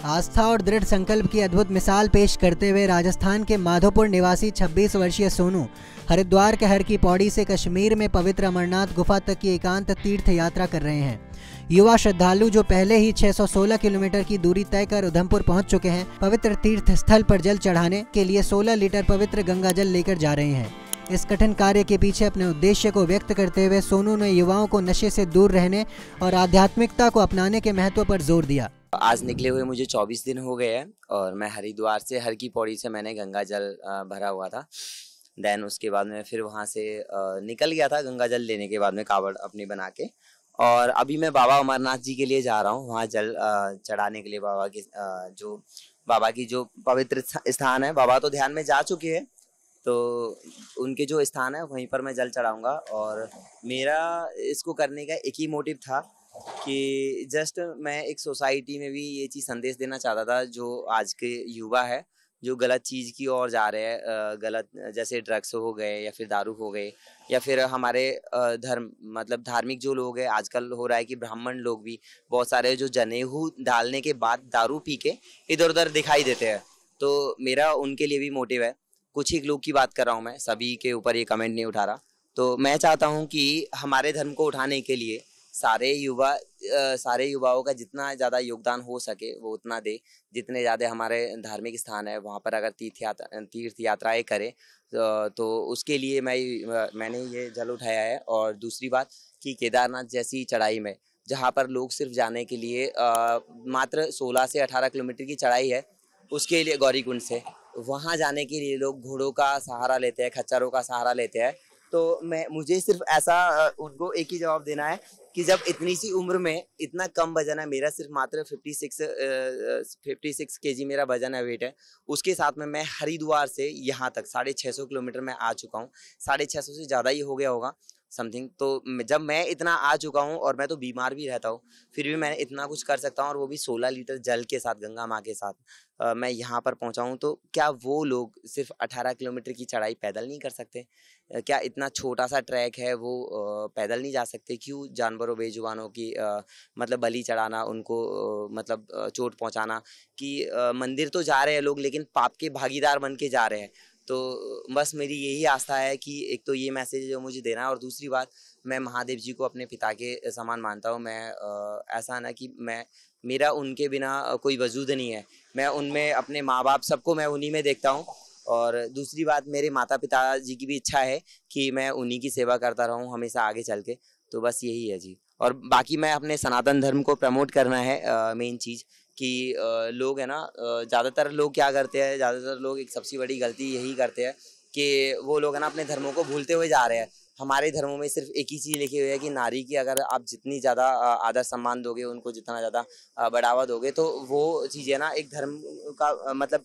आस्था और दृढ़ संकल्प की अद्भुत मिसाल पेश करते हुए राजस्थान के माधोपुर निवासी 26 वर्षीय सोनू हरिद्वार के हर की पौड़ी से कश्मीर में पवित्र अमरनाथ गुफा तक की एकांत तीर्थ यात्रा कर रहे हैं। युवा श्रद्धालु जो पहले ही 616 किलोमीटर की दूरी तय कर उधमपुर पहुंच चुके हैं, पवित्र तीर्थ स्थल पर जल चढ़ाने के लिए 16 लीटर पवित्र गंगा जल लेकर जा रहे हैं। इस कठिन कार्य के पीछे अपने उद्देश्य को व्यक्त करते हुए सोनू ने युवाओं को नशे से दूर रहने और आध्यात्मिकता को अपनाने के महत्व पर जोर दिया। आज निकले हुए मुझे 24 दिन हो गए हैं और मैं हरिद्वार से हर की पौड़ी से मैंने गंगा जल भरा हुआ था। देन उसके बाद में फिर वहाँ से निकल गया था गंगा जल लेने के बाद में कावड़ अपनी बना के, और अभी मैं बाबा अमरनाथ जी के लिए जा रहा हूँ वहाँ जल चढ़ाने के लिए। बाबा की जो पवित्र स्थान है, बाबा तो ध्यान में जा चुके हैं, तो उनके जो स्थान है वहीं पर मैं जल चढ़ाऊँगा। और मेरा इसको करने का एक ही मोटिव था कि जस्ट मैं एक सोसाइटी में भी ये चीज़ संदेश देना चाहता था, जो आज के युवा है जो गलत चीज़ की ओर जा रहे हैं, गलत जैसे ड्रग्स हो गए या फिर दारू हो गए, या फिर हमारे धार्मिक जो लोग हैं। आजकल हो रहा है कि ब्राह्मण लोग भी बहुत सारे जो जनेऊ डालने के बाद दारू पी के इधर उधर दिखाई देते हैं। तो मेरा उनके लिए भी मोटिव है। कुछ ही लोग की बात कर रहा हूँ मैं, सभी के ऊपर ये कमेंट नहीं उठा रहा। तो मैं चाहता हूँ कि हमारे धर्म को उठाने के लिए सारे युवाओं का जितना ज़्यादा योगदान हो सके वो उतना दे। जितने ज़्यादा हमारे धार्मिक स्थान है वहाँ पर अगर तीर्थ यात्राएँ करें तो उसके लिए मैंने ये जल उठाया है। और दूसरी बात कि केदारनाथ जैसी चढ़ाई में जहाँ पर लोग सिर्फ जाने के लिए मात्र 16 से 18 किलोमीटर की चढ़ाई है, उसके लिए गौरीकुंड से वहाँ जाने के लिए लोग घोड़ों का सहारा लेते हैं, खच्चरों का सहारा लेते हैं। तो मुझे सिर्फ ऐसा उनको एक ही जवाब देना है कि जब इतनी सी उम्र में इतना कम वजन है, मेरा सिर्फ मात्र 56 केजी मेरा वजन है, वेट है, उसके साथ में मैं हरिद्वार से यहाँ तक 650 किलोमीटर में आ चुका हूँ। 650 से ज़्यादा ही हो गया होगा समथिंग। तो जब मैं इतना आ चुका हूँ और मैं तो बीमार भी रहता हूँ, फिर भी मैं इतना कुछ कर सकता हूँ, और वो भी 16 लीटर जल के साथ, गंगा माँ के साथ मैं यहाँ पर पहुँचा हूँ। तो क्या वो लोग सिर्फ 18 किलोमीटर की चढ़ाई पैदल नहीं कर सकते? क्या इतना छोटा सा ट्रैक है वो पैदल नहीं जा सकते? क्यों जानवरों बेजुबानों की बलि चढ़ाना, उनको चोट पहुँचाना? कि मंदिर तो जा रहे हैं लोग, लेकिन पाप के भागीदार बन के जा रहे हैं। तो बस मेरी यही आस्था है कि एक तो ये मैसेज जो मुझे देना है, और दूसरी बात मैं महादेव जी को अपने पिता के समान मानता हूँ। मैं ऐसा ना कि मेरा उनके बिना कोई वजूद नहीं है। मैं उनमें अपने माँ बाप सबको मैं उन्हीं में देखता हूँ। और दूसरी बात, मेरे माता पिता जी की भी इच्छा है कि मैं उन्हीं की सेवा करता रहूँ हमेशा आगे चल के। तो बस यही है जी। और बाकी मैं अपने सनातन धर्म को प्रमोट करना है मेन चीज़ कि लोग है ना, ज़्यादातर लोग क्या करते हैं, ज़्यादातर लोग एक सबसे बड़ी गलती यही करते हैं कि वो लोग है ना अपने धर्मों को भूलते हुए जा रहे हैं। हमारे धर्मों में सिर्फ एक ही चीज़ लिखी हुई है कि नारी की अगर आप जितनी ज़्यादा आदर सम्मान दोगे, उनको जितना ज़्यादा बढ़ावा दोगे, तो वो चीज़ें ना एक धर्म का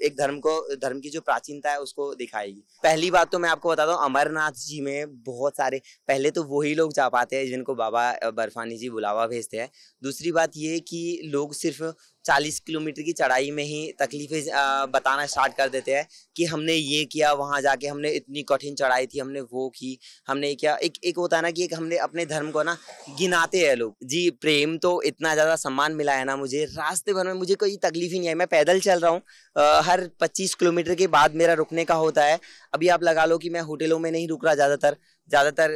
एक धर्म की जो प्राचीनता है उसको दिखाएगी। पहली बात तो मैं आपको बताता हूँ, अमरनाथ जी में बहुत सारे, पहले तो वही लोग जा पाते हैं जिनको बाबा बर्फानी जी बुलावा भेजते हैं। दूसरी बात ये कि लोग सिर्फ 40 किलोमीटर की चढ़ाई में ही तकलीफें बताना स्टार्ट कर देते हैं कि हमने ये किया, वहाँ जाके हमने इतनी कठिन चढ़ाई थी, हमने वो की, हमने क्या। एक होता है ना कि एक हमने अपने धर्म को ना गिनाते हैं लोग जी। प्रेम तो इतना ज़्यादा सम्मान मिला है ना मुझे, रास्ते भर में मुझे कोई तकलीफ ही नहीं आई। मैं पैदल चल रहा हूँ, हर 25 किलोमीटर के बाद मेरा रुकने का होता है। अभी आप लगा लो कि मैं होटलों में नहीं रुक रहा, ज़्यादातर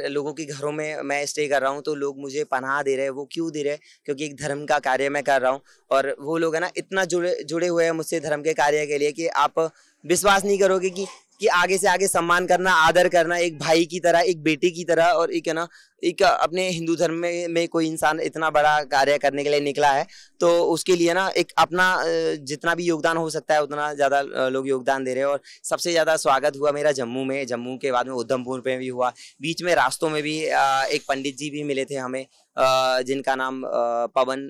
लोगों के घरों में मैं स्टे कर रहा हूँ। तो लोग मुझे पनाह दे रहे हैं। वो क्यों दे रहे हैं? क्योंकि एक धर्म का कार्य मैं कर रहा हूँ, और वो लोग है ना इतना जुड़े हुए हैं मुझसे धर्म के कार्य के लिए कि आप विश्वास नहीं करोगे कि आगे से आगे सम्मान करना, आदर करना, एक भाई की तरह, एक बेटे की तरह। और एक है ना, एक अपने हिंदू धर्म में कोई इंसान इतना बड़ा कार्य करने के लिए निकला है, तो उसके लिए ना एक अपना जितना भी योगदान हो सकता है उतना ज़्यादा लोग योगदान दे रहे हैं। और सबसे ज़्यादा स्वागत हुआ मेरा जम्मू में, जम्मू के बाद में उधमपुर में भी हुआ। बीच में रास्तों में भी एक पंडित जी भी मिले थे हमें, जिनका नाम पवन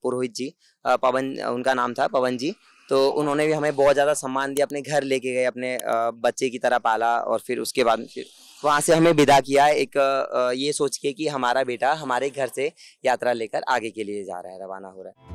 पुरोहित जी, पवन उनका नाम था, पवन जी। तो उन्होंने भी हमें बहुत ज़्यादा सम्मान दिया, अपने घर लेके गए, अपने बच्चे की तरह पाला, और फिर उसके बाद फिर वहाँ से हमें विदा किया, एक ये सोच के कि हमारा बेटा हमारे घर से यात्रा लेकर आगे के लिए जा रहा है, रवाना हो रहा है।